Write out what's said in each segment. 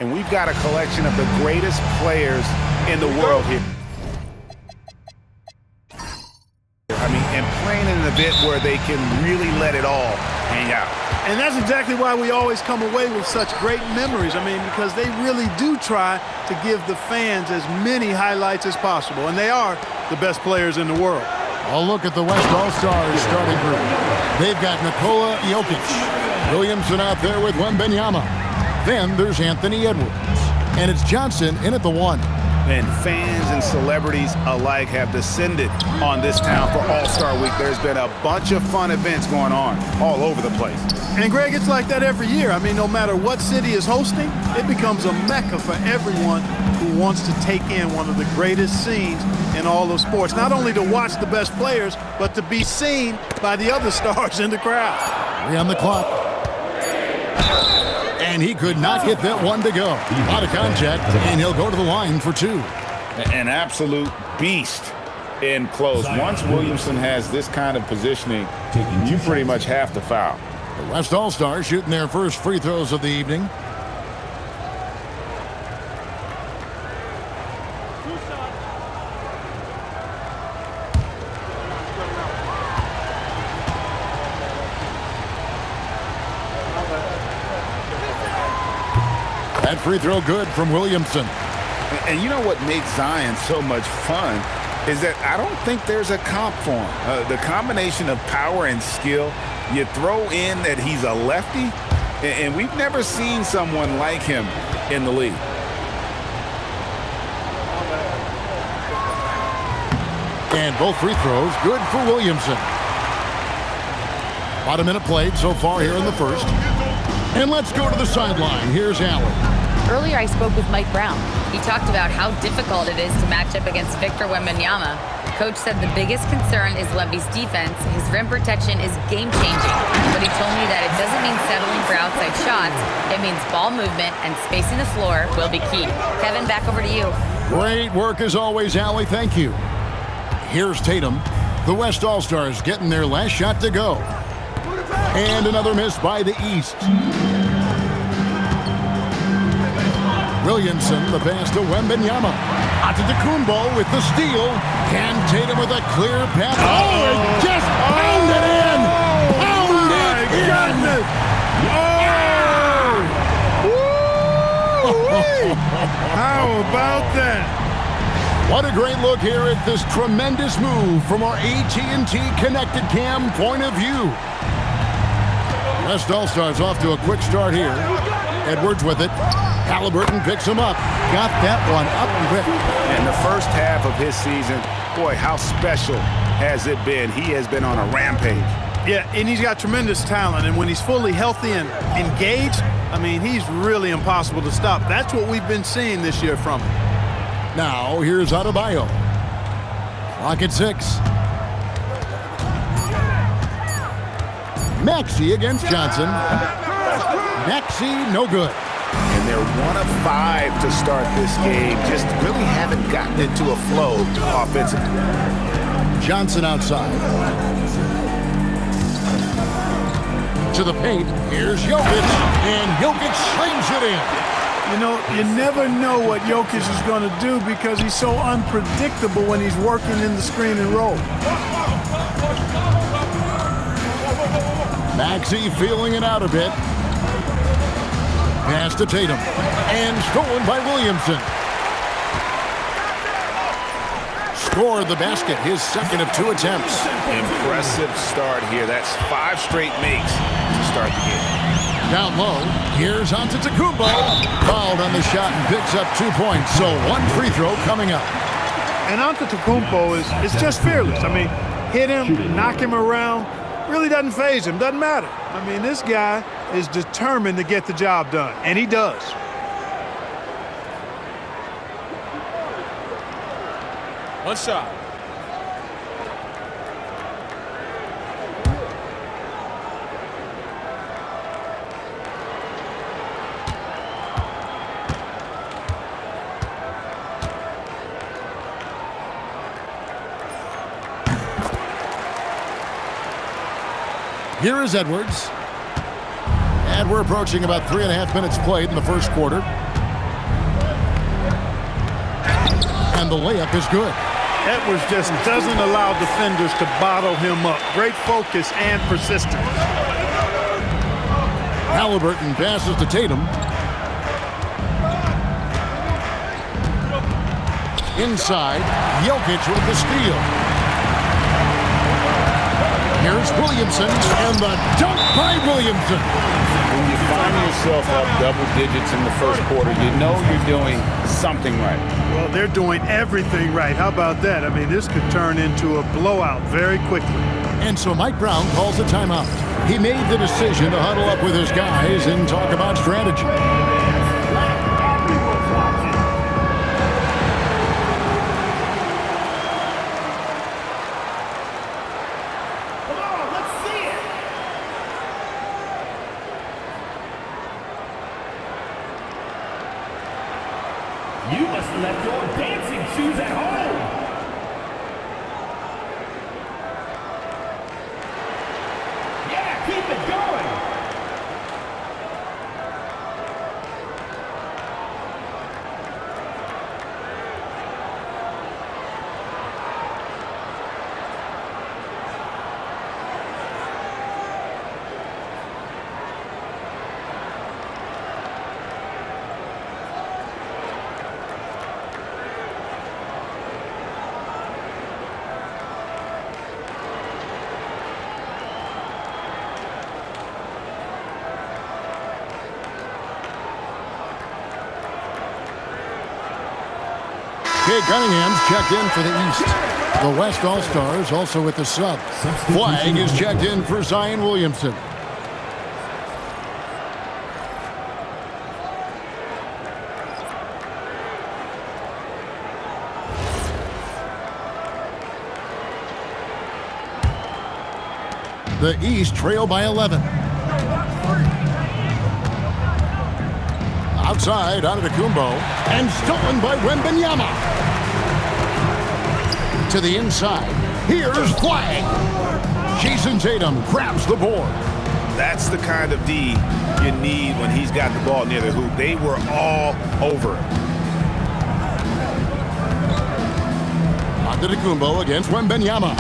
and we've got a collection of the greatest players in the world here. I mean, and playing in an event where they can really let it all hang out. And that's exactly why we always come away with such great memories. I mean, because they really do try to give the fans as many highlights as possible, and they are the best players in the world. I'll look at the West All-Stars starting group. They've got Nikola Jokic, Williamson out there with Wembanyama. Then there's Anthony Edwards, and it's Johnson in at the 1. And fans and celebrities alike have descended on this town for All-Star Week. There's been a bunch of fun events going on all over the place. And, Greg, it's like that every year. I mean, no matter what city is hosting, it becomes a mecca for everyone who wants to take in one of the greatest scenes in all of sports. Not only to watch the best players, but to be seen by the other stars in the crowd. 3 on the clock. And he could not get that one to go. Out of contact, and he'll go to the line for 2. An absolute beast in close. Once Williamson has this kind of positioning, you pretty much have to foul. The West All-Stars shooting their first free throws of the evening. That free throw good from Williamson. And you know what makes Zion so much fun is that I don't think there's a comp for him. The combination of power and skill, you throw in that he's a lefty, and we've never seen someone like him in the league. And both free throws good for Williamson. About a minute played so far here in the first. And let's go to the sideline. Here's Allen. Earlier, I spoke with Mike Brown. He talked about how difficult it is to match up against Victor Wembanyama. Coach said the biggest concern is Wemby's defense. His rim protection is game-changing. But he told me that it doesn't mean settling for outside shots. It means ball movement and spacing the floor will be key. Kevin, back over to you. Great work as always, Allie. Thank you. Here's Tatum. The West All-Stars getting their last shot to go. And another miss by the East. Williamson, the pass to Wembanyama. Antetokounmpo with the steal. And Tatum with a clear pass. Oh, it just pounded in! Pounded in! Oh! How about that? What a great look here at this tremendous move from our AT&T Connected Cam point of view. West All-Stars off to a quick start here. Edwards with it. Halliburton picks him up. Got that one up quick. And the first half of his season, boy, how special has it been? He has been on a rampage. Yeah, and he's got tremendous talent. And when he's fully healthy and engaged, I mean, he's really impossible to stop. That's what we've been seeing this year from him. Now, here's Adebayo. Clock at 6. Maxey against Johnson. Maxey, no good. And they're 1 of 5 to start this game. Just really haven't gotten into a flow offensively. Johnson outside. To the paint. Here's Jokic. And Jokic slings it in. You know, you never know what Jokic is going to do because he's so unpredictable when he's working in the screen and roll. Maxey feeling it out a bit. Pass to Tatum. And stolen by Williamson. Scored the basket, his second of 2 attempts. Impressive start here. That's 5 straight makes to start the game. Down low, here's Antetokounmpo. Fouled on the shot and picks up 2 points. So 1 free throw coming up. And Antetokounmpo is just fearless. I mean, hit him, knock him around. Really doesn't faze him, doesn't matter. I mean, this guy is determined to get the job done, and he does. One shot. Here is Edwards. And we're approaching about 3.5 minutes played in the first quarter. And the layup is good. Edwards just doesn't allow defenders to bottle him up. Great focus and persistence. Halliburton passes to Tatum. Inside, Jokic with the steal. Here's Williamson, and the dunk by Williamson. When you find yourself up double digits in the first quarter, you know you're doing something right. Well, they're doing everything right. How about that? I mean, this could turn into a blowout very quickly. And so Mike Brown calls a timeout. He made the decision to huddle up with his guys and talk about strategy. You must have left your dancing shoes at home. Yeah, keep it going. Jay Cunningham's checked in for the East. The West All-Stars also with the sub. Flag is checked in for Zion Williamson. The East trail by 11. Outside, Antetokounmpo, and stolen by Wembanyama. To the inside, here's Flag. Jason Tatum grabs the board. That's the kind of D you need when he's got the ball near the hoop. They were all over him. Antetokounmpo against Wembanyama.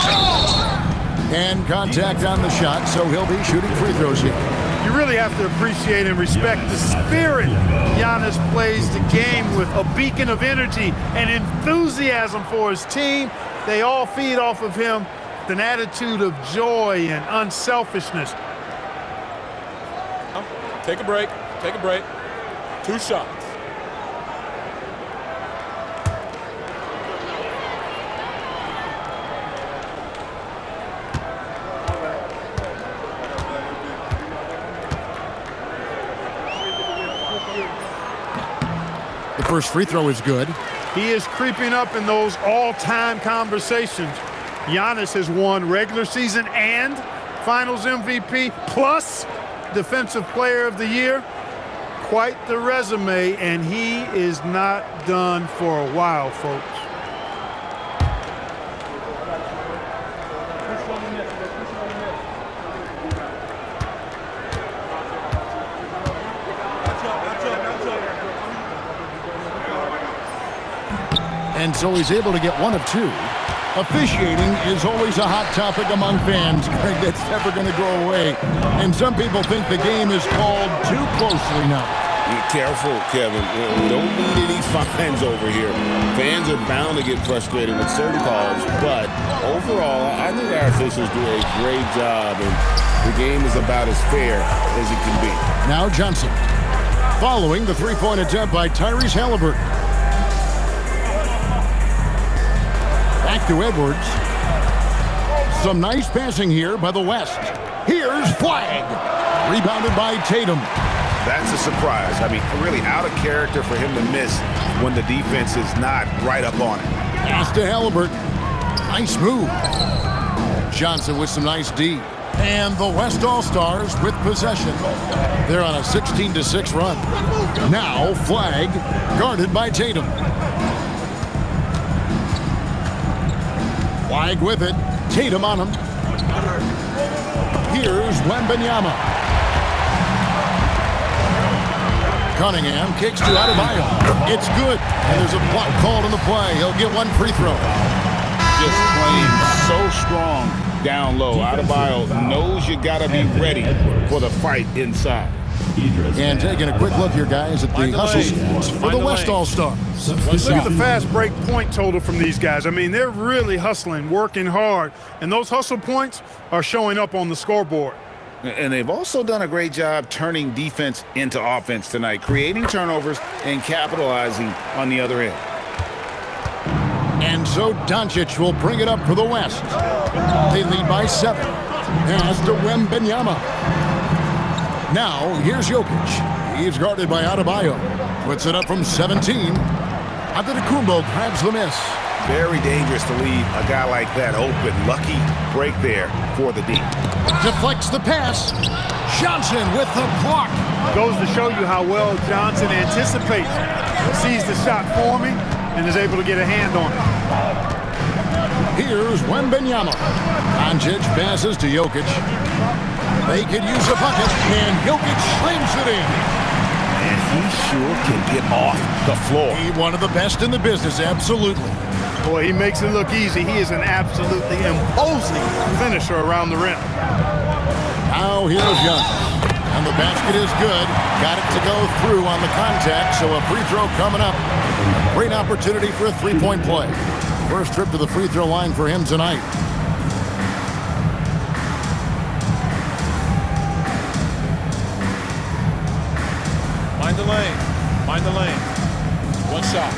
And contact on the shot, so he'll be shooting free throws here. You really have to appreciate and respect the spirit Giannis plays the game with, a beacon of energy and enthusiasm for his team. They all feed off of him with an attitude of joy and unselfishness. Take a break. Take a break. 2 shots. The first free throw is good. He is creeping up in those all-time conversations. Giannis has won regular season and Finals MVP plus Defensive Player of the Year. Quite the resume, and he is not done for a while, folks. And so he's able to get 1 of 2. Officiating is always a hot topic among fans. That's never going to go away. And some people think the game is called too closely now. Be careful, Kevin. Don't need any fines over here. Fans are bound to get frustrated with certain calls, but overall, I think our officials do a great job, and the game is about as fair as it can be. Now Johnson. Following the three-point attempt by Tyrese Halliburton. Back to Edwards. Some nice passing here by the West. Here's Flag. Rebounded by Tatum. That's a surprise. I mean, really out of character for him to miss when the defense is not right up on it. Pass to Halliburton. Nice move. Johnson with some nice D. And the West All-Stars with possession. They're on a 16-6 run. Now Flag guarded by Tatum. Flag with it. Tatum on him. Here's Wembanyama. Cunningham kicks to Adebayo. It's good, and there's a block called on the play. He'll get one free throw. Just playing so strong down low. Adebayo knows you got to be ready for the fight inside. And taking a quick look here, guys, at the hustle stats for the West All-Stars. Look at the fast break point total from these guys. I mean, they're really hustling, working hard, and those hustle points are showing up on the scoreboard. And they've also done a great job turning defense into offense tonight, creating turnovers and capitalizing on the other end. And so Doncic will bring it up for the West. They lead by 7. Pass to Wembanyama. Now, here's Jokic. He's guarded by Adebayo. Puts it up from 17. Antetokounmpo grabs the miss. Very dangerous to leave a guy like that open. Lucky break there for the D. Deflects the pass. Johnson with the block. Goes to show you how well Johnson anticipates. Sees the shot forming and is able to get a hand on it. Here's Wembanyama. Doncic passes to Jokic. They could use a bucket, and Jokic slams it in. And he sure can get off the floor. He's one of the best in the business, absolutely. Boy, he makes it look easy. He is an absolutely imposing finisher around the rim. Now here's Young. And the basket is good. Got it to go through on the contact, so a free throw coming up. Great opportunity for a three-point play. First trip to the free throw line for him tonight. Mind the lane. Mind the lane. One shot.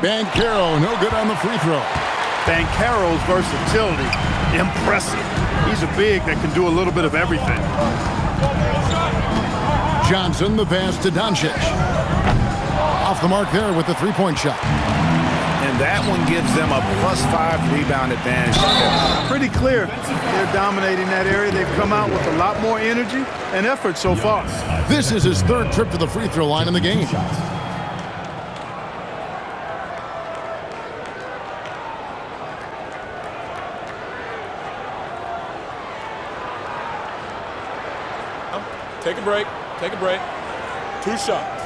Banchero, no good on the free throw. Banchero's versatility, impressive. He's a big that can do a little bit of everything. Johnson, the pass to Doncic. Off the mark there with the three-point shot. And that one gives them a +5 rebound advantage. Pretty clear. They're dominating that area. They've come out with a lot more energy and effort so far. This is his third trip to the free throw line in the game. Take a break. Take a break. 2 shots.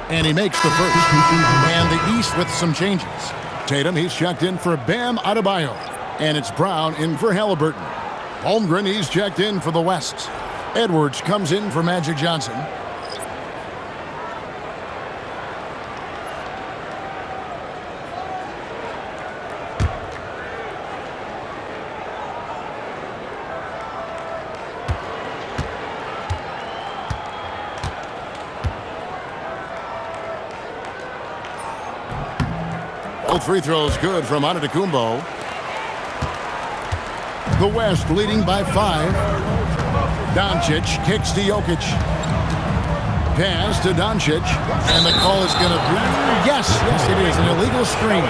And he makes the first. And the East with some changes. Tatum, he's checked in for Bam Adebayo. And it's Brown in for Halliburton. Holmgren, he's checked in for the West. Edwards comes in for Magic Johnson. Both free throws good from Antetokounmpo. The West leading by 5. Doncic kicks to Jokic. Pass to Doncic. And the call is going to be, yes, it is, an illegal screen.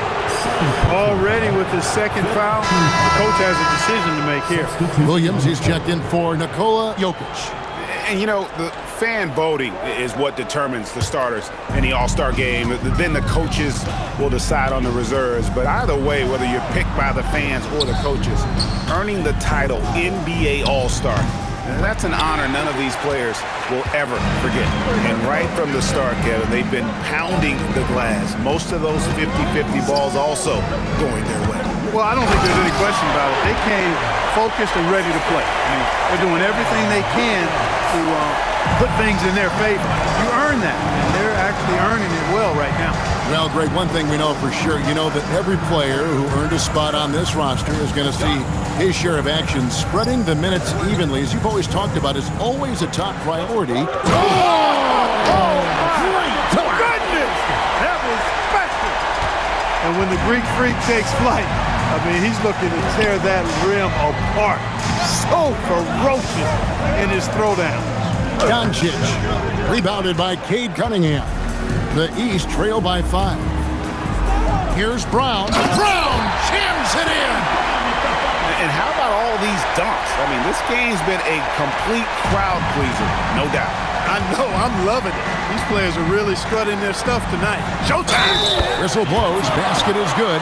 Already with his second foul, the coach has a decision to make here. Williams, he's checked in for Nikola Jokic. And, you know, the fan voting is what determines the starters in the All-Star game. Then the coaches will decide on the reserves. But either way, whether you're picked by the fans or the coaches, earning the title NBA All-Star, that's an honor none of these players will ever forget. And right from the start, Kevin, they've been pounding the glass. Most of those 50-50 balls also going their way. Well, I don't think there's any question about it. They came focused and ready to play. I mean, they're doing everything they can to put things in their favor. You earn that, and they're actually earning it well right now. Well, Greg, one thing we know for sure, you know that every player who earned a spot on this roster is going to see his share of action. Spreading the minutes evenly, as you've always talked about, is always a top priority. Oh, great! Goodness! That was special! And when the Greek Freak takes flight, I mean, he's looking to tear that rim apart. So ferocious in his throwdown. Doncic, rebounded by Cade Cunningham. The East trail by 5. Here's Brown. Brown jams it in. And how about all these dunks? I mean, this game's been a complete crowd pleaser, no doubt. I know, I'm loving it. These players are really strutting their stuff tonight. Showtime! Whistle blows, basket is good.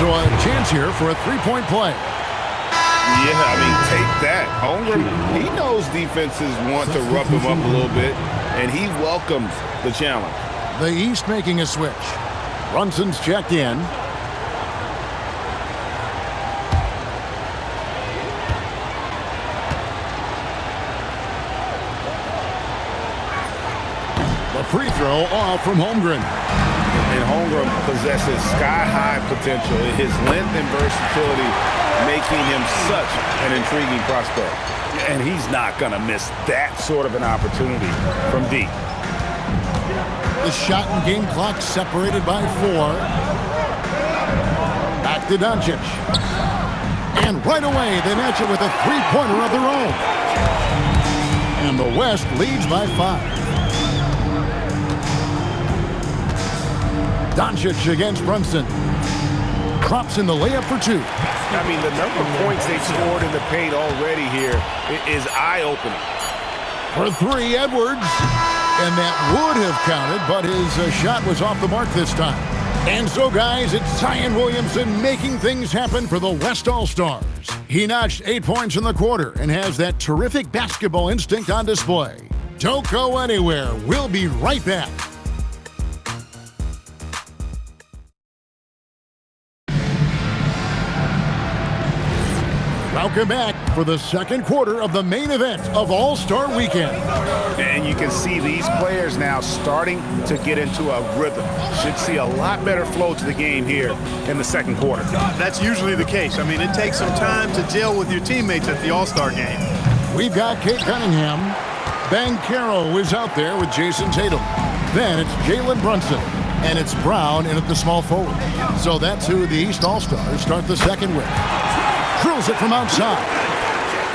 So a chance here for a three-point play. Yeah, I mean, take that. Holmgren, he knows defenses want to rough him up a little bit, and he welcomes the challenge. The East making a switch. Brunson's checked in. The free throw off from Holmgren. And Holmgren possesses sky-high potential. His length and versatility making him such an intriguing prospect. And he's not going to miss that sort of an opportunity from deep. The shot and game clock separated by 4. Back to Doncic. And right away, they match it with a three-pointer of their own. And the West leads by 5. Doncic against Brunson. Drops in the layup for 2. I mean, the number of points they've scored in the paint already here is eye-opening. For 3, Edwards. And that would have counted, but his shot was off the mark this time. And so, guys, it's Zion Williamson making things happen for the West All-Stars. He notched 8 points in the quarter and has that terrific basketball instinct on display. Don't go anywhere. We'll be right back. Welcome back for the second quarter of the main event of All-Star Weekend. And you can see these players now starting to get into a rhythm. Should see a lot better flow to the game here in the second quarter. That's usually the case. I mean, it takes some time to gel with your teammates at the All-Star game. We've got Kate Cunningham. Banchero is out there with Jason Tatum. Then it's Jalen Brunson. And it's Brown in at the small forward. So that's who the East All-Stars start the second with. Drills it from outside.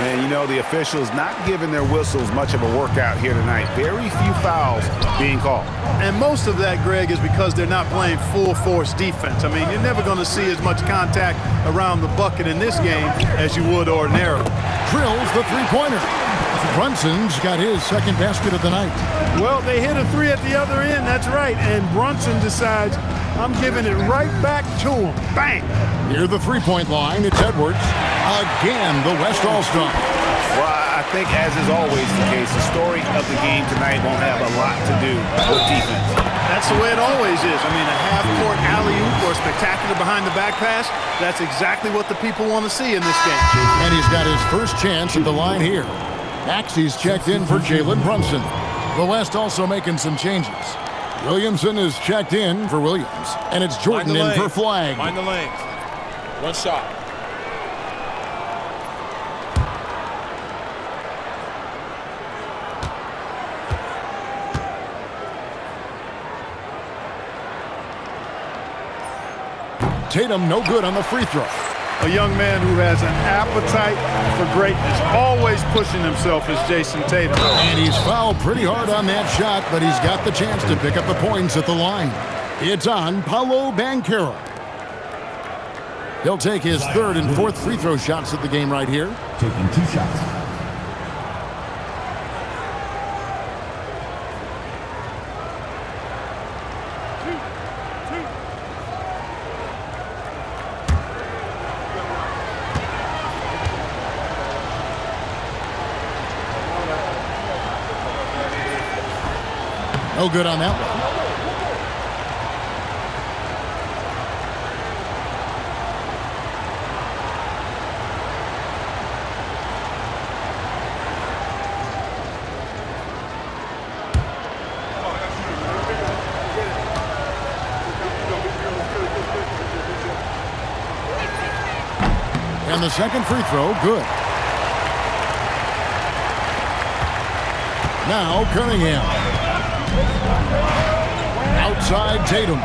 And, you know, the officials not giving their whistles much of a workout here tonight. Very few fouls being called. And most of that, Greg, is because they're not playing full-force defense. I mean, you're never going to see as much contact around the bucket in this game as you would ordinarily. Drills the three-pointer. Brunson's got his second basket of the night. Well, they hit a 3 at the other end, that's right. And Brunson decides, I'm giving it right back to him. Bang! Near the three-point line, it's Edwards. Again, the West All-Star. Well, I think, as is always the case, the story of the game tonight won't have a lot to do with defense. That's the way it always is. I mean, a half-court alley-oop or a spectacular behind-the-back pass, that's exactly what the people want to see in this game. And he's got his first chance at the line here. Maxey's checked in for Jalen Brunson. The West also making some changes. Williamson is checked in for Williams. And it's Jordan in for Flag. Mind the lanes. One shot. Tatum no good on the free throw. A young man who has an appetite for greatness, always pushing himself, is Jason Tatum. And he's fouled pretty hard on that shot, but he's got the chance to pick up the points at the line. It's on Paolo Banchero. He'll take his third and fourth free throw shots at the game right here. Taking 2 shots. No good on that one. And the second free throw, good. Now Cunningham. Outside Tatum.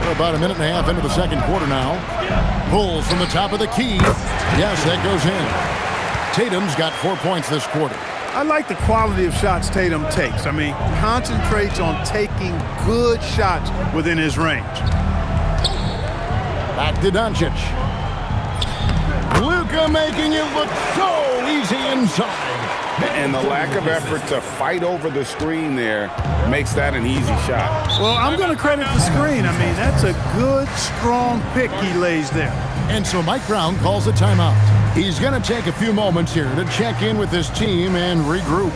We're about a minute and a half into the second quarter now. Pulls from the top of the key. Yes, that goes in. Tatum's got 4 points this quarter. I like the quality of shots Tatum takes. I mean, concentrates on taking good shots within his range. Back to Doncic. Luka making it look so easy inside. And the lack of effort to fight over the screen there makes that an easy shot. Well, I'm going to credit the screen. I mean, that's a good, strong pick he lays there. And so Mike Brown calls a timeout. He's going to take a few moments here to check in with his team and regroup.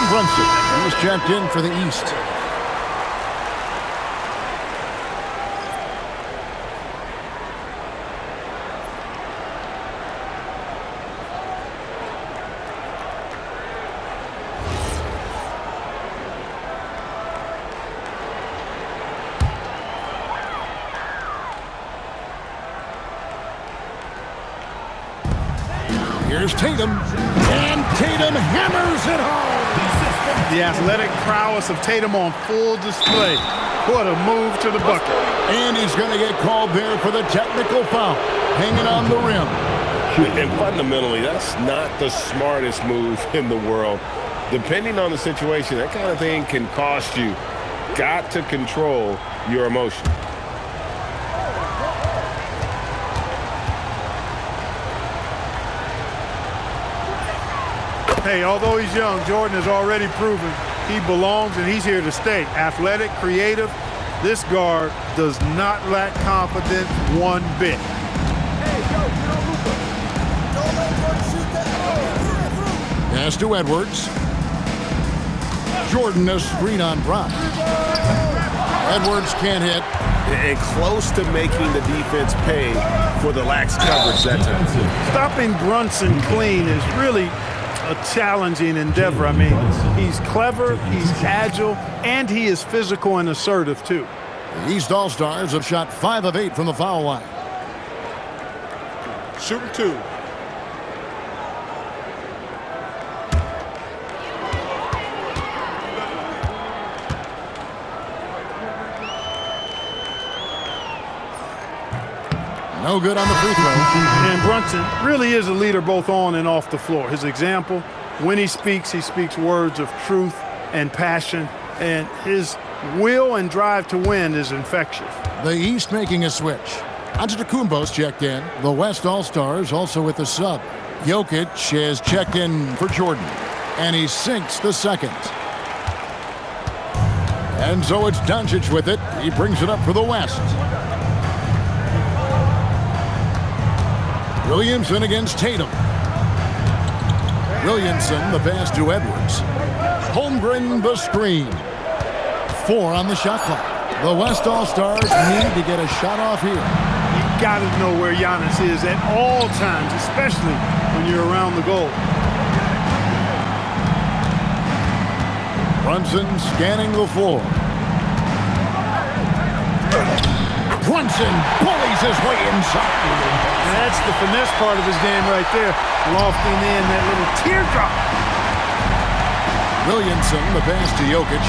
Brunson, he's checked in for the East. Here's Tatum, and Tatum hammers it home. The athletic prowess of Tatum on full display. What a move to the bucket. And he's going to get called there for the technical foul, hanging on the rim. And fundamentally, that's not the smartest move in the world. Depending on the situation, that kind of thing can cost you. Got to control your emotion. Hey, although he's young, Jordan has already proven he belongs and he's here to stay. Athletic, creative. This guard does not lack confidence one bit. Pass to Edwards. Jordan a screen on Brown. Edwards can't hit. And close to making the defense pay for the lax coverage that time. Stopping Brunson clean is really a challenging endeavor. I mean, he's clever, he's agile, and he is physical and assertive too. The East All-Stars have shot 5 of 8 from the foul line. Shooting 2. No good on the free throw. And Brunson really is a leader both on and off the floor. His example, when he speaks words of truth and passion, and his will and drive to win is infectious. The East making a switch. Antetokounmpo's checked in. The West All-Stars also with the sub. Jokic has checked in for Jordan, and he sinks the second. And so it's Doncic with it. He brings it up for the West. Williamson against Tatum. Williamson, the pass to Edwards. Holmgren, the screen. 4 on the shot clock. The West All-Stars need to get a shot off here. You got to know where Giannis is at all times, especially when you're around the goal. Brunson scanning the floor. Brunson bullies his way inside. And that's the finesse part of his game right there, lofting in that little teardrop. Williamson, the pass to Jokic.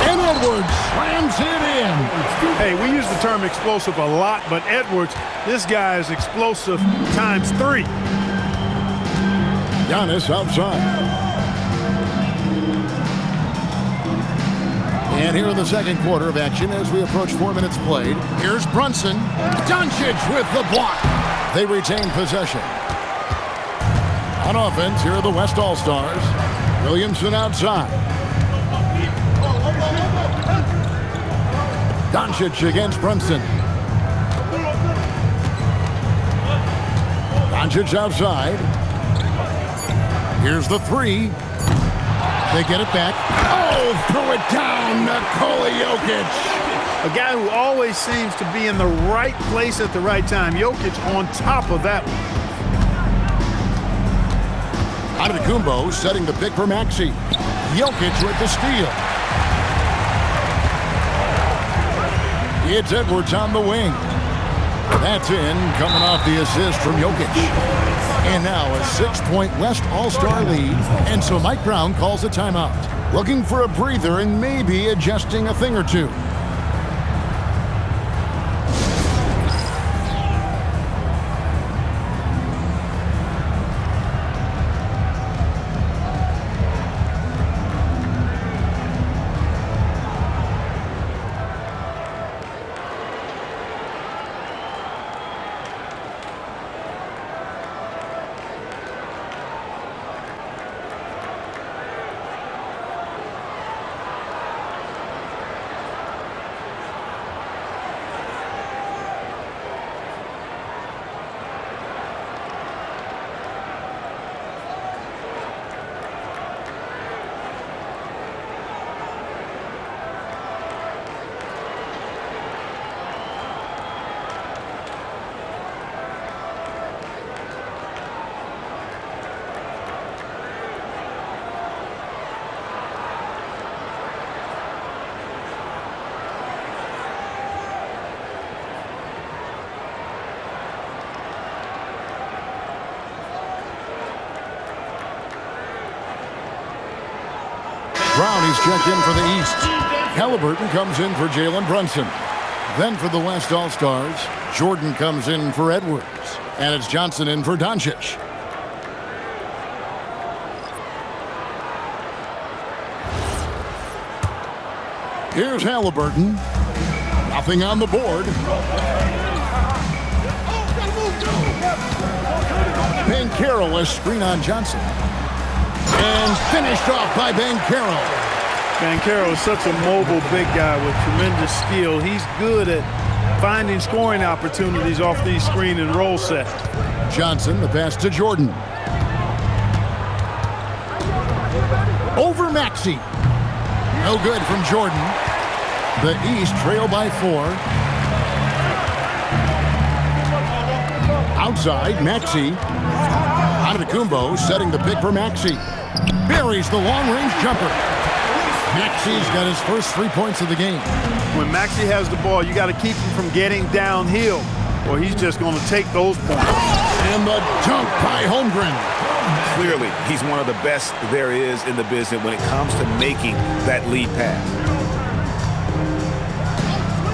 And Edwards slams it in. Hey, we use the term explosive a lot, but Edwards, this guy is explosive times 3. Giannis outside. And here in the second quarter of action as we approach 4 minutes played. Here's Brunson. Doncic with the block. They retain possession. On offense, here are the West All-Stars. Williamson outside. Doncic against Brunson. Doncic outside. Here's the three. They get it back. Oh, threw it down, Nikola Jokic. A guy who always seems to be in the right place at the right time. Jokic on top of that one. Antetokounmpo setting the pick for Maxey. Jokic with the steal. It's Edwards on the wing. That's in, coming off the assist from Jokic. And now a 6-point West All-Star lead. And so Mike Brown calls a timeout. Looking for a breather and maybe adjusting a thing or two. Brown is checked in for the East. Halliburton comes in for Jalen Brunson. Then for the West All-Stars, Jordan comes in for Edwards. And it's Johnson in for Doncic. Here's Halliburton. Nothing on the board. Banchero, a screen on Johnson. And finished off by Banchero. Banchero is such a mobile big guy with tremendous skill. He's good at finding scoring opportunities off these screen and roll sets. Johnson, the pass to Jordan. Over Maxey. No good from Jordan. The East trail by 4. Outside, Maxey. Antetokounmpo setting the pick for Maxey. Buries the long-range jumper. Maxey's got his first 3 points of the game. When Maxey has the ball, you got to keep him from getting downhill, or he's just going to take those points. And the dunk by Holmgren. Clearly, he's one of the best there is in the business when it comes to making that lead pass.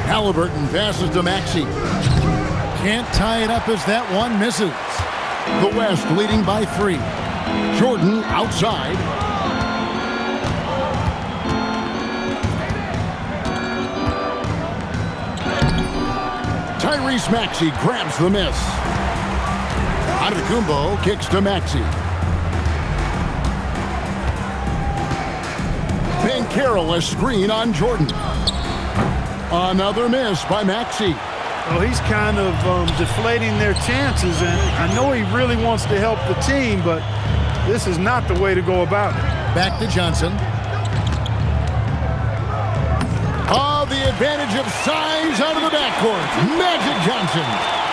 Halliburton passes to Maxey. Can't tie it up as that one misses. The West leading by 3. Jordan outside. Tyrese Maxey grabs the miss. Antetokounmpo kicks to Maxey. Banchero, a screen on Jordan. Another miss by Maxey. Well, he's kind of deflating their chances, and I know he really wants to help the team, but this is not the way to go about it. Back to Johnson. Oh, the advantage of size out of the backcourt. Magic Johnson.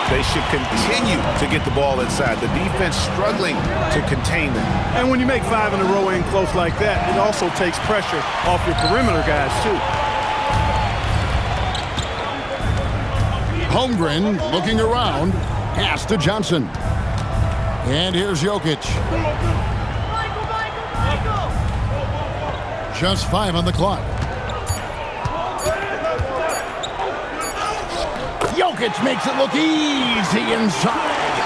They should continue to get the ball inside. The defense struggling to contain them. And when you make 5 in a row in close like that, it also takes pressure off your perimeter guys, too. Holmgren looking around. Pass to Johnson. And here's Jokic. Just 5 on the clock. Jokic makes it look easy inside.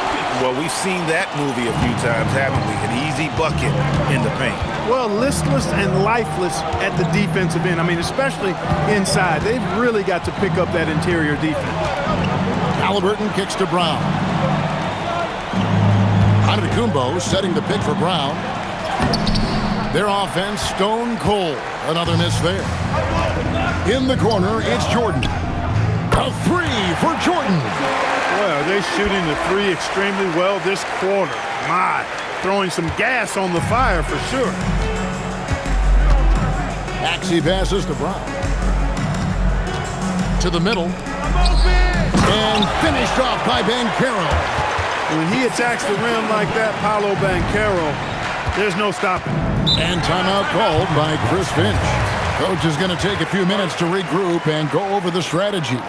Well, we've seen that movie a few times, haven't we? An easy bucket in the paint. Well, listless and lifeless at the defensive end. I mean, especially inside. They've really got to pick up that interior defense. Halliburton kicks to Brown. Antetokounmpo setting the pick for Brown. Their offense stone cold. Another miss there. In the corner, it's Jordan. A three for Jordan. Well, they're shooting the three extremely well this quarter. My, throwing some gas on the fire for sure. Maxey passes to Brown. To the middle. And finished off by Banchero. When he attacks the rim like that, Paolo Banchero, there's no stopping. And timeout called by Chris Finch. Coach is going to take a few minutes to regroup and go over the strategy.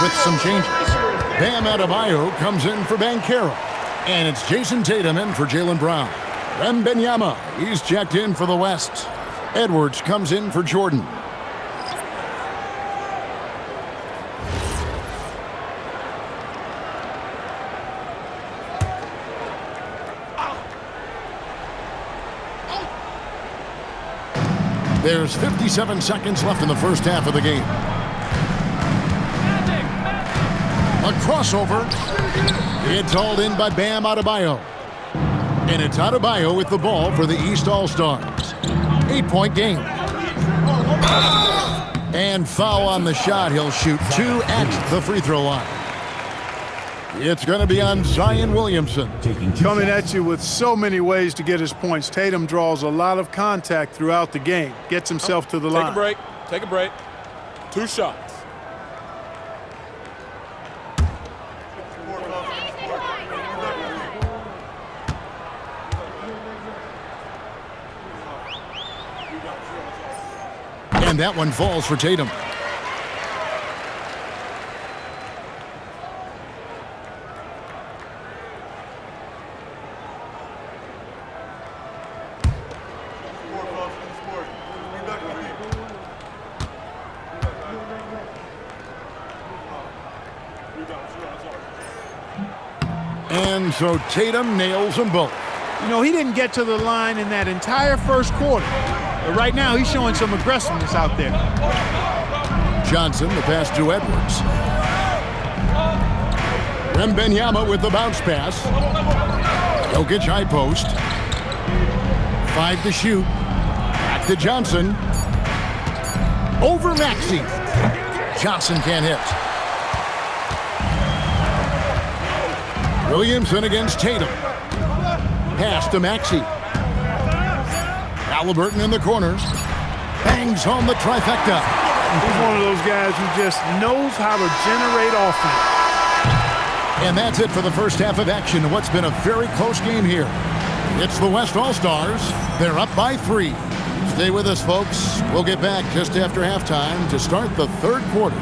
With some changes. Bam Adebayo comes in for Banchero. And it's Jason Tatum in for Jaylen Brown. Wembanyama, he's checked in for the West. Edwards comes in for Jordan. There's 57 seconds left in the first half of the game. A crossover. It's hauled in by Bam Adebayo. And it's Adebayo with the ball for the East All-Stars. 8-point game. And foul on the shot. He'll shoot two at the free throw line. It's going to be on Zion Williamson. Coming at you with so many ways to get his points. Tatum draws a lot of contact throughout the game. Gets himself to the line. Take a break. Take a break. 2 shots. And that one falls for Tatum. And so Tatum nails them both. You know, he didn't get to the line in that entire first quarter. But right now, he's showing some aggressiveness out there. Johnson, the pass to Edwards. Wembanyama with the bounce pass. Jokic high post. 5 to shoot. Back to Johnson. Over Maxey. Johnson can't hit. Williamson against Tatum. Pass to Maxey. Halliburton in the corner. Bangs home the trifecta. He's one of those guys who just knows how to generate offense. And that's it for the first half of action in what's been a very close game here. It's the West All-Stars. They're up by 3. Stay with us, folks. We'll get back just after halftime to start the third quarter.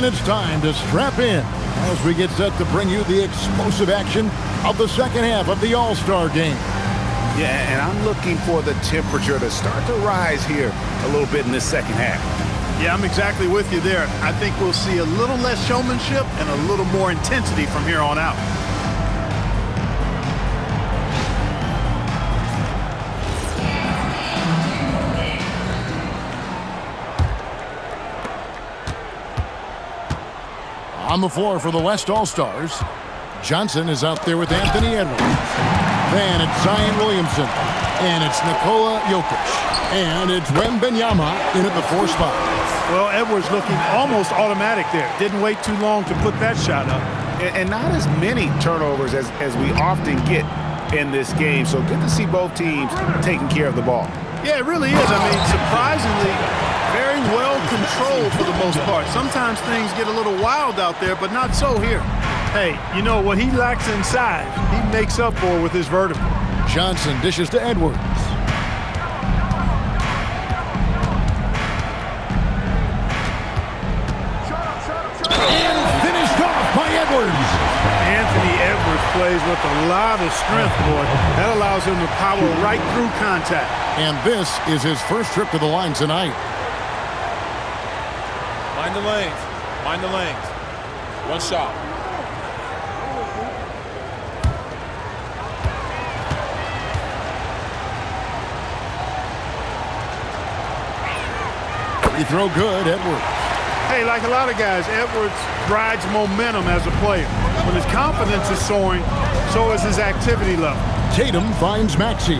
And it's time to strap in as we get set to bring you the explosive action of the second half of the All-Star game. Yeah, and I'm looking for the temperature to start to rise here a little bit in this second half. Yeah, I'm exactly with you there. I think we'll see a little less showmanship and a little more intensity from here on out. On the floor for the West All-Stars, Johnson is out there with Anthony Edwards. Then it's Zion Williamson. And it's Nikola Jokic. And it's Wembanyama in at the 4 spot. Well, Edwards looking almost automatic there. Didn't wait too long to put that shot up. And not as many turnovers as we often get in this game. So good to see both teams taking care of the ball. Yeah, it really is. I mean, surprisingly, very well controlled for the most part. Sometimes things get a little wild out there, but not so here. Hey, you know, what he lacks inside, he makes up for with his vertical. Johnson dishes to Edwards. And finished off by Edwards. Anthony Edwards plays with a lot of strength, boy. That allows him to power right through contact. And this is his first trip to the line tonight. Mind the lanes. Mind the lanes. One shot. Free throw good, Edwards. Hey, like a lot of guys, Edwards rides momentum as a player. When his confidence is soaring, so is his activity level. Tatum finds Maxey.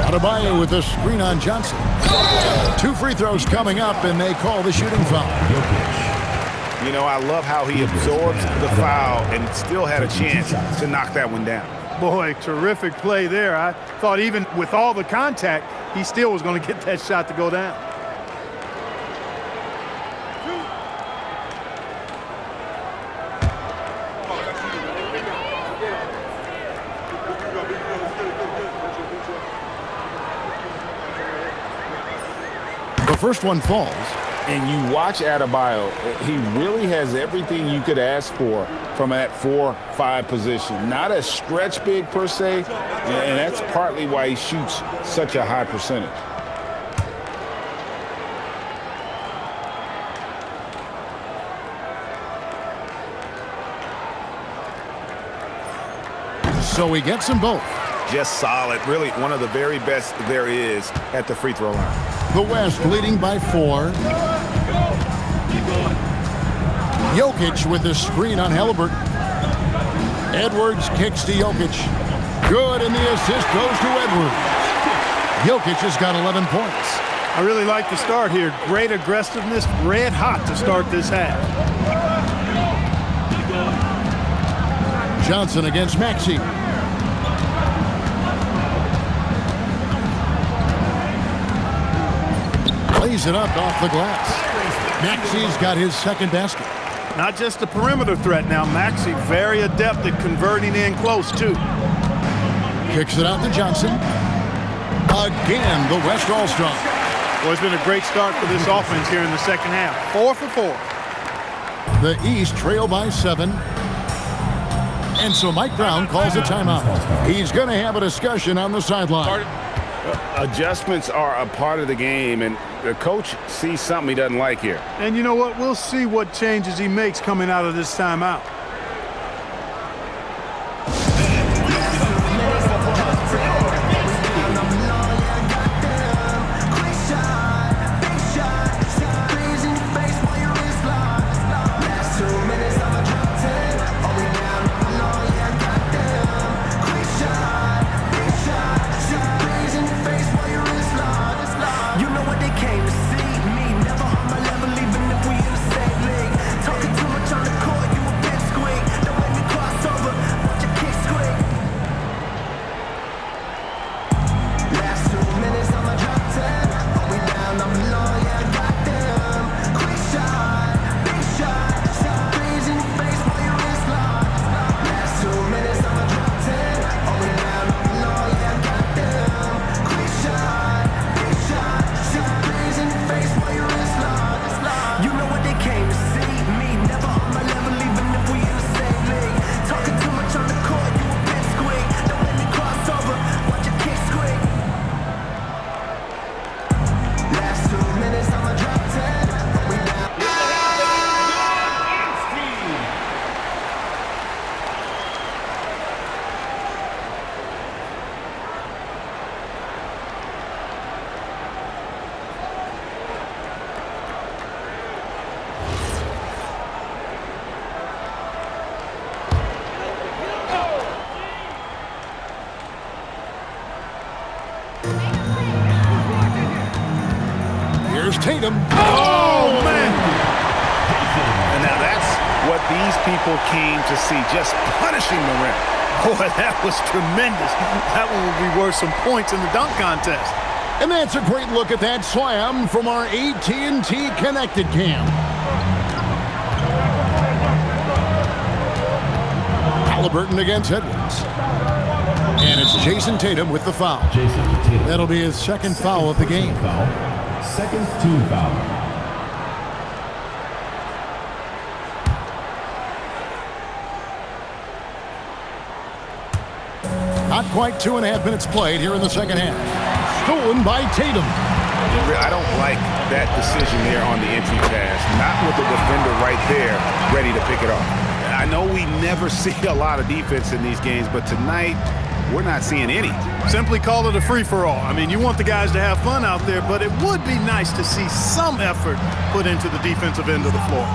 Adebayo with a screen on Johnson. 2 free throws coming up, and they call the shooting foul. You know, I love how he absorbs the foul and still had a chance to knock that one down. Boy, terrific play there. I thought even with all the contact, he still was going to get that shot to go down. The first one falls. And you watch Adebayo, he really has everything you could ask for from that 4-5 position. Not a stretch big per se, and that's partly why he shoots such a high percentage. So he gets them both. Just solid, really one of the very best there is at the free throw line. The West leading by 4. Jokic with the screen on Halliburton. Edwards kicks to Jokic. Good, and the assist goes to Edwards. Jokic has got 11 points. I really like the start here. Great aggressiveness, red hot to start this half. Johnson against Maxey. Lays it up off the glass. Maxey's got his second basket. Not just a perimeter threat now. Maxey very adept at converting in close, too. Kicks it out to Johnson. Again, the West All-Star. Well, it's been a great start for this offense here in the second half. 4 for 4. The East trail by 7. And so Mike Brown calls a timeout. He's going to have a discussion on the sideline. Adjustments are a part of the game, and the coach sees something he doesn't like here. And you know what? We'll see what changes he makes coming out of this timeout. Tatum. Oh, man. And now that's what these people came to see, just punishing the rim. Boy, that was tremendous. That one will be worth some points in the dunk contest. And that's a great look at that slam from our AT&T Connected Cam. Halliburton against Edwards. And it's Jason Tatum with the foul. That'll be his second foul of the game. Second team foul. Not quite 2.5 minutes played here in the second half. Stolen by Tatum. I don't like that decision there on the entry pass. Not with the defender right there ready to pick it off. I know we never see a lot of defense in these games, but tonight we're not seeing any. Simply call it a free-for-all. I mean, you want the guys to have fun out there, but it would be nice to see some effort put into the defensive end of the floor.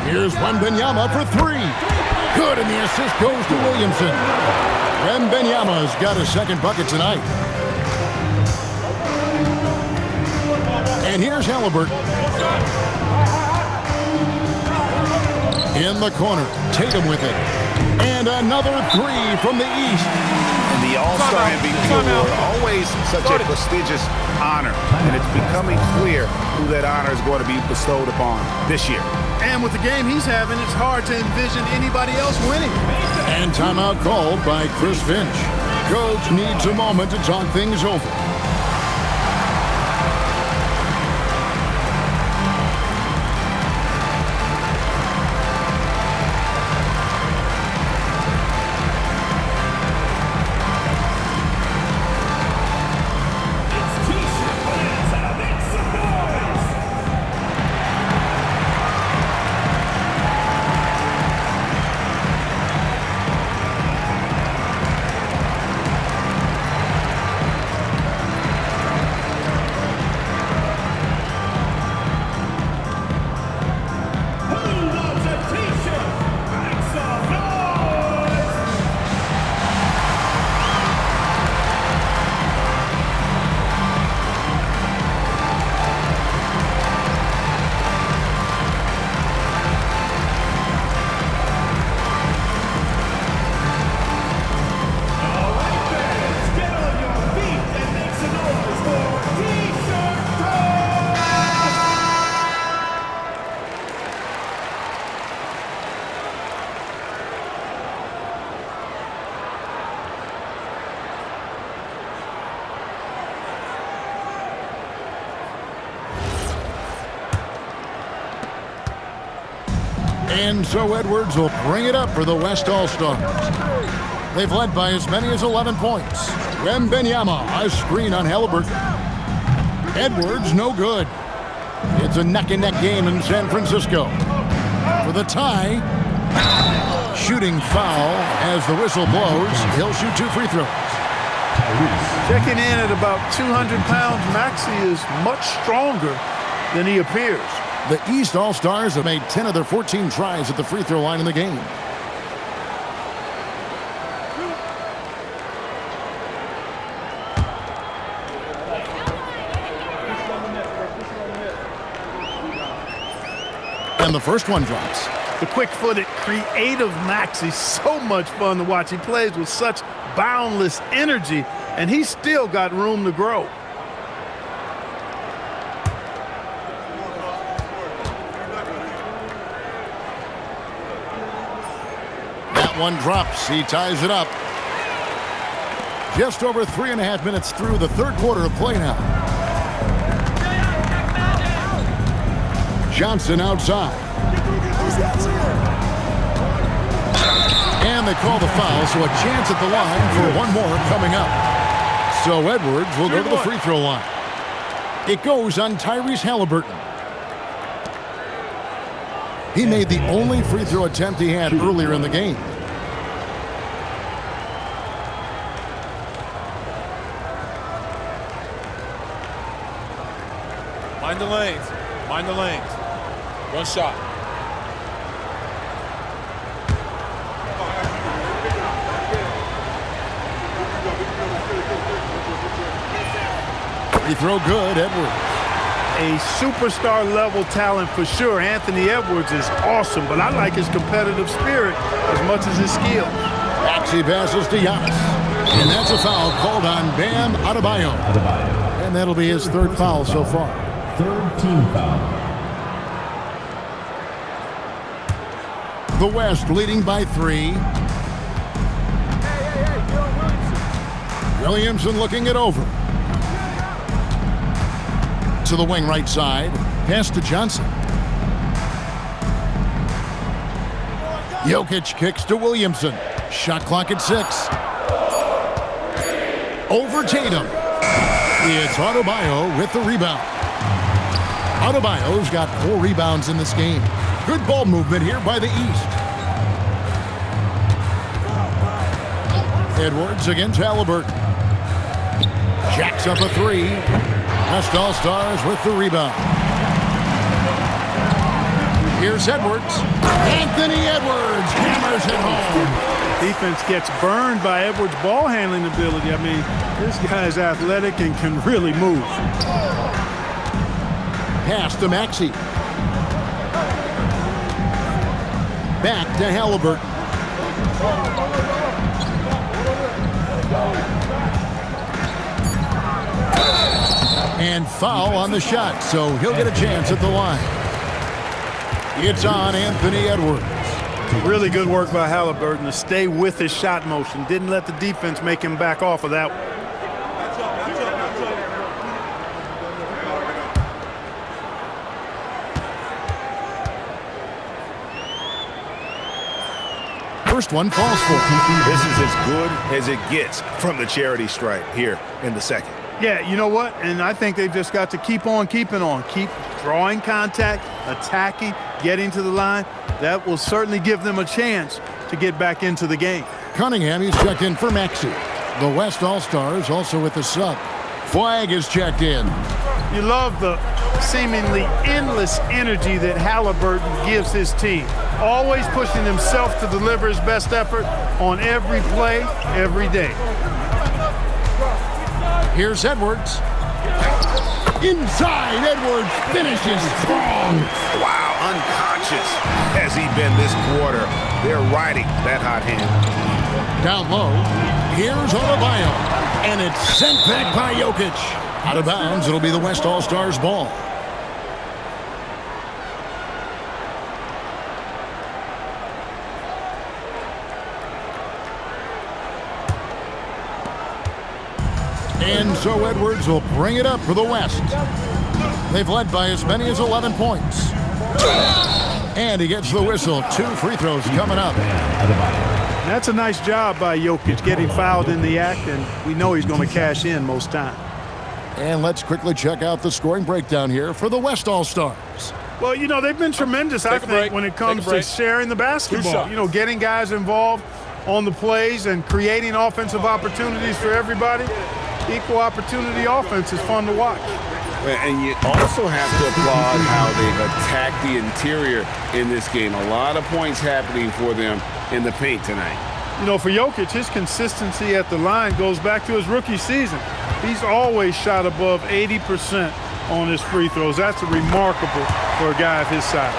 Here's Wembanyama for three. Good, and the assist goes to Williamson. Wembanyama's got a second bucket tonight. And here's Halliburton. In the corner, Tatum with it. And another three from the East. And the All-Star MVP award, always such a prestigious honor. And it's becoming clear who that honor is going to be bestowed upon this year. And with the game he's having, it's hard to envision anybody else winning. And timeout called by Chris Finch. Coach needs a moment to talk things over. And so Edwards will bring it up for the West All-Stars. They've led by as many as 11 points. Wembanyama, a screen on Halliburton. Edwards, no good. It's a neck-and-neck game in San Francisco. For the tie, shooting foul as the whistle blows. He'll shoot 2 free throws. Checking in at about 200 pounds, Maxey is much stronger than he appears. The East All-Stars have made 10 of their 14 tries at the free throw line in the game. And the first one drops. The quick-footed, creative Maxey, so much fun to watch. He plays with such boundless energy, and he's still got room to grow. That one drops. He ties it up. Just over 3.5 minutes through the third quarter of play now. Johnson outside. And they call the foul, so a chance at the line for one more coming up. So Edwards will go to the free throw line. It goes on Tyrese Halliburton. He made the only free throw attempt he had earlier in the game. Mind the lanes. Mind the lanes. One shot. Free throw good, Edwards. A superstar level talent for sure. Anthony Edwards is awesome, but I like his competitive spirit as much as his skill. Maxey passes to Giannis. And that's a foul called on Bam Adebayo. And that'll be his third foul so far. Third team foul. The West leading by 3. Williamson looking it over. To the wing right side. Pass to Johnson. Jokic kicks to Williamson. Shot clock at 6. Over Tatum. It's Adebayo with the rebound. Adebayo's got 4 rebounds in this game. Good ball movement here by the East. Edwards against Halliburton. Jacks up a 3. West All-Stars with the rebound. Here's Edwards. Anthony Edwards hammers it home. Defense gets burned by Edwards' ball handling ability. I mean, this guy's athletic and can really move. Pass to Maxey. Back to Halliburton. And foul on the shot, so he'll get a chance at the line. It's on Anthony Edwards. Really good work by Halliburton to stay with his shot motion. Didn't let the defense make him back off of that one. First one falls for. This is as good as it gets from the charity stripe here in the second. Yeah, you know what? And I think they've just got to keep on keeping on. Keep drawing contact, attacking, getting to the line. That will certainly give them a chance to get back into the game. Cunningham, he's checked in for Maxey. The West All-Stars also with the sub. Flag is checked in. You love the seemingly endless energy that Halliburton gives his team. Always pushing himself to deliver his best effort on every play, every day. Here's Edwards. Inside, Edwards finishes strong. Wow, unconscious has he been this quarter. They're riding that hot hand. Down low, here's Adebayo. And it's sent back by Jokic. Out of bounds, it'll be the West All-Stars ball. And so Edwards will bring it up for the West. They've led by as many as 11 points. And he gets the whistle. 2 free throws coming up. That's a nice job by Jokic getting fouled in the act, and we know he's going to cash in most time. And let's quickly check out the scoring breakdown here for the West All-Stars. Well, you know, they've been tremendous, I think, when it comes to sharing the basketball. You know, getting guys involved on the plays and creating offensive opportunities for everybody. Equal opportunity offense is fun to watch. And you also have to applaud how they've attacked the interior in this game. A lot of points happening for them in the paint tonight. You know, for Jokic, his consistency at the line goes back to his rookie season. He's always shot above 80% on his free throws. That's remarkable for a guy of his size.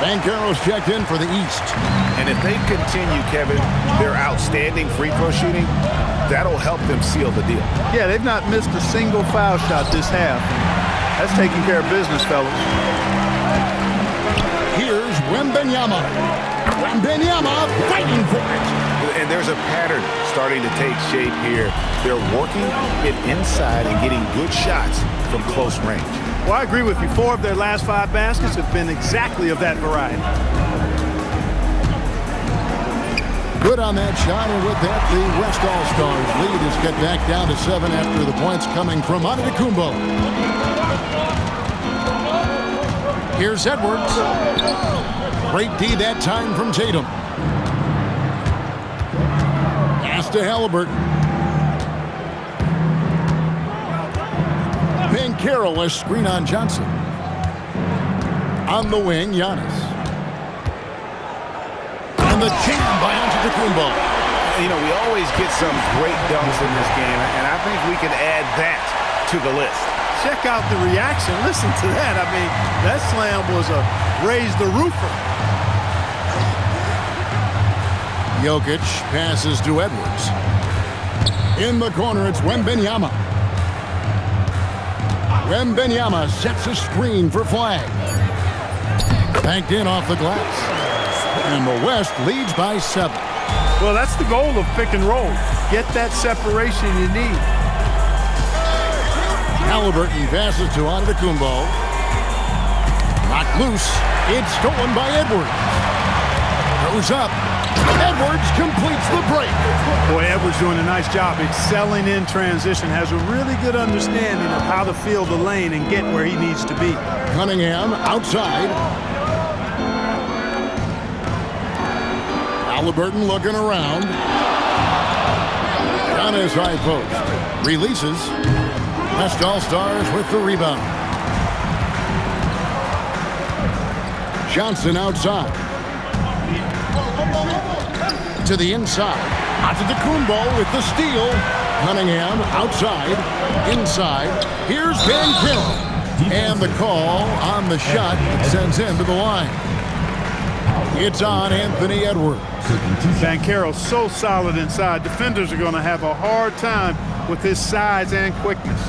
Banchero's checked in for the East. And if they continue, Kevin, their outstanding free throw shooting, that'll help them seal the deal. Yeah, they've not missed a single foul shot this half. That's taking care of business, fellas. Here's Wembanyama. Wembanyama fighting for it. And there's a pattern starting to take shape here. They're working it inside and getting good shots from close range. Well, I agree with you. 4 of their last 5 baskets have been exactly of that variety. Good on that shot, and with that, the West All-Stars lead is cut back down to 7 after the points coming from Antetokounmpo. Here's Edwards. Great D that time from Tatum. Pass to Halliburton. Banchero, a screen on Johnson. On the wing, Giannis. And the jam by Antetokounmpo. You know, we always get some great dunks in this game, and I think we can add that to the list. check out the reaction. Listen to that. I mean, that slam was a raise the roofer. Jokic passes to Edwards. In the corner, it's Wembanyama. Wembanyama sets a screen for Flag. Banked in off the glass. And the West leads by 7. Well, that's the goal of pick and roll. Get that separation you need. Halliburton passes to Antetokounmpo. Knocked loose. It's stolen by Edwards. Goes up. Edwards completes the break. Boy, Edwards doing a nice job excelling in transition. Has a really good understanding of how to field the lane and get where he needs to be. Cunningham outside. Halliburton looking around. On his high post. Releases. West All-Stars with the rebound. Johnson outside. To the inside. Antetokounmpo with the steal. Cunningham outside. Inside. Here's Banchero. And the call on the shot that sends him to the line. It's on Anthony Edwards. Banchero so solid inside. Defenders are going to have a hard time with his size and quickness.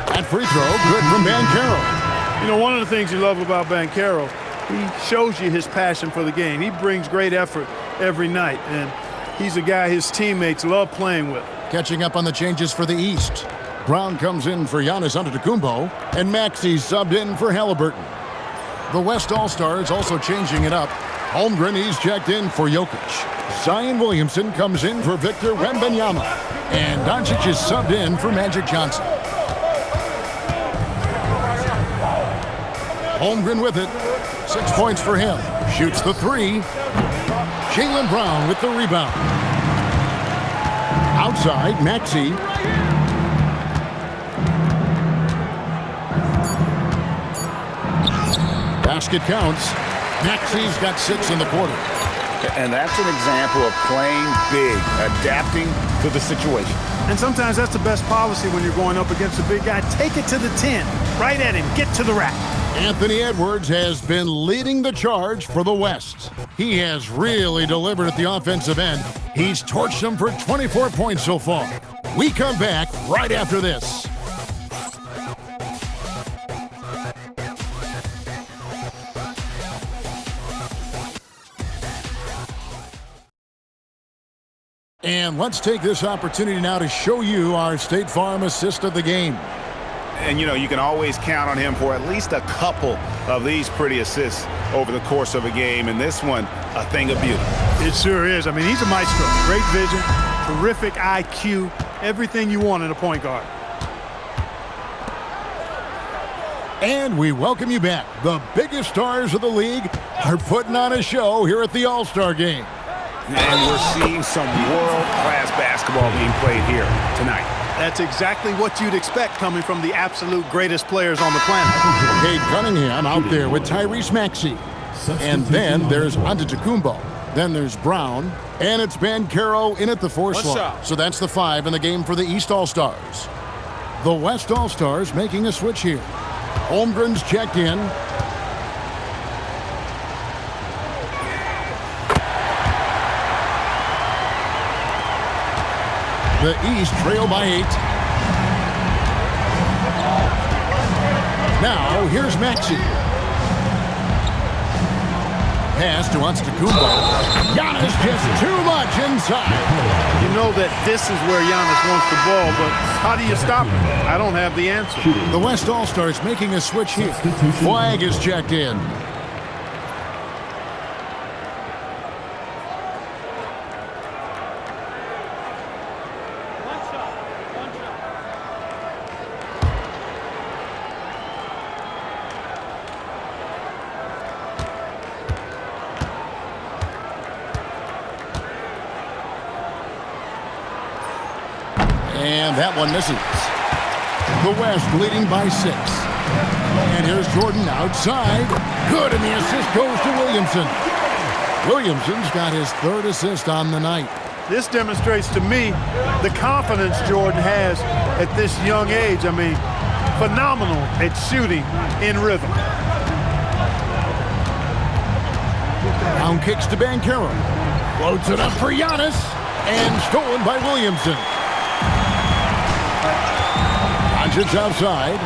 That free throw, good from Banchero. You know, one of the things you love about Banchero, he shows you his passion for the game. He brings great effort every night, and he's a guy his teammates love playing with. Catching up on the changes for the East. Brown comes in for Giannis Antetokounmpo, and Maxey subbed in for Halliburton. The West All-Stars also changing it up. Holmgren, he's checked in for Jokic. Zion Williamson comes in for Victor Wembanyama. And Doncic is subbed in for Magic Johnson. Holmgren with it. 6 points for him. Shoots the three. Jaylen Brown with the rebound. Outside, Maxey. Basket counts. Maxey's got 6 in the quarter. And that's an example of playing big, adapting to the situation. And sometimes that's the best policy when you're going up against a big guy. Take it to the 10. Right at him. Get to the rack. Anthony Edwards has been leading the charge for the West. He has really delivered at the offensive end. He's torched them for 24 points so far. We come back right after this. And let's take this opportunity now to show you our State Farm assist of the game. And, you know, you can always count on him for at least a couple of these pretty assists over the course of a game. And this one, a thing of beauty. It sure is. I mean, he's a maestro. Great vision, terrific IQ, everything you want in a point guard. And we welcome you back. The biggest stars of the league are putting on a show here at the All-Star Game. And we're seeing some world-class basketball being played here tonight. That's exactly what you'd expect coming from the absolute greatest players on the planet. Cade Cunningham out there with Tyrese Maxey. And then there's Antetokounmpo. Then there's Brown. And it's Banchero in at the 4 slot. So that's the 5 in the game for the East All-Stars. The West All-Stars making a switch here. Holmgren's checked in. The East trail by 8. Now, here's Maxey. Pass to Antetokounmpo. Giannis just too much inside. You know that this is where Giannis wants the ball, but how do you stop him? I don't have the answer. The West All-Stars making a switch here. Flag is checked in. And that one misses. The West leading by 6. And here's Jordan outside. Good, and the assist goes to Williamson. Williamson's got his 3rd assist on the night. This demonstrates to me the confidence Jordan has at this young age. I mean, phenomenal at shooting in rhythm. Brown kicks to Banchero. Floats it up for Giannis. And stolen by Williamson. Doncic outside.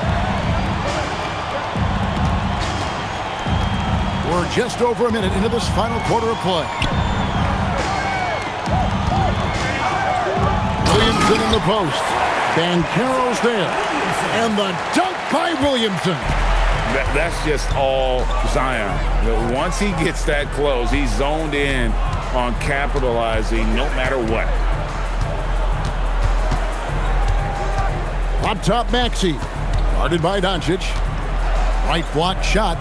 We're just over a minute into this final quarter of play. Williamson in the post. Banchero's there. And the dunk by Williamson. That's just all Zion. Once he gets that close, he's zoned in on capitalizing no matter what. Up top, Maxey. Guarded by Doncic. Right block shot.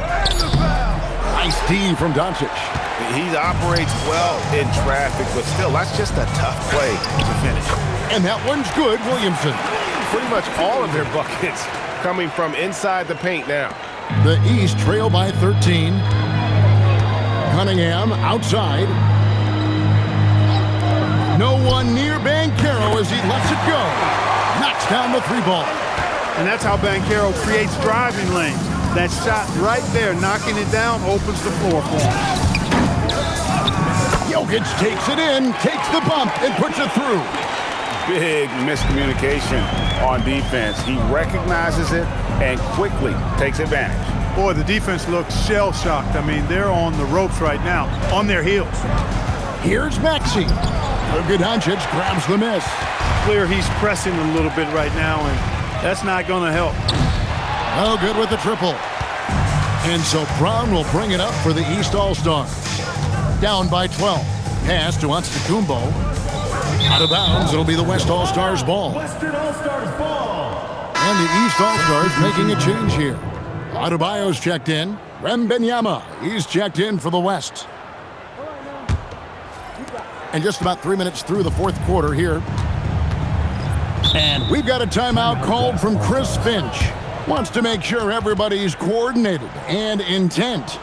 Nice D from Doncic. He operates well in traffic, but still, that's just a tough play to finish. And that one's good, Williamson. Pretty much all of their buckets coming from inside the paint now. The East trail by 13. Cunningham outside. No one near Banchero as he lets it go. Knocks down the 3-ball. And that's how Banchero creates driving lanes. That shot right there, knocking it down, opens the floor for him. Jokic takes it in, takes the bump, and puts it through. Big miscommunication on defense. He recognizes it and quickly takes advantage. Boy, the defense looks shell-shocked. I mean, they're on the ropes right now, on their heels. Here's Maxey. Luka Doncic grabs the miss. Clear he's pressing a little bit right now, and that's not going to help. Oh, good with the triple. And so Brown will bring it up for the East All-Stars. Down by 12. Pass to Antetokounmpo. Out of bounds, it'll be the West All-Stars ball. Western All-Stars ball. And the East All-Stars making a change here. Adebayo's checked in. Wembanyama, he's checked in for the West. And just about 3 minutes through the 4th quarter here. And we've got a timeout called from Chris Finch. Wants to make sure everybody's coordinated and intent.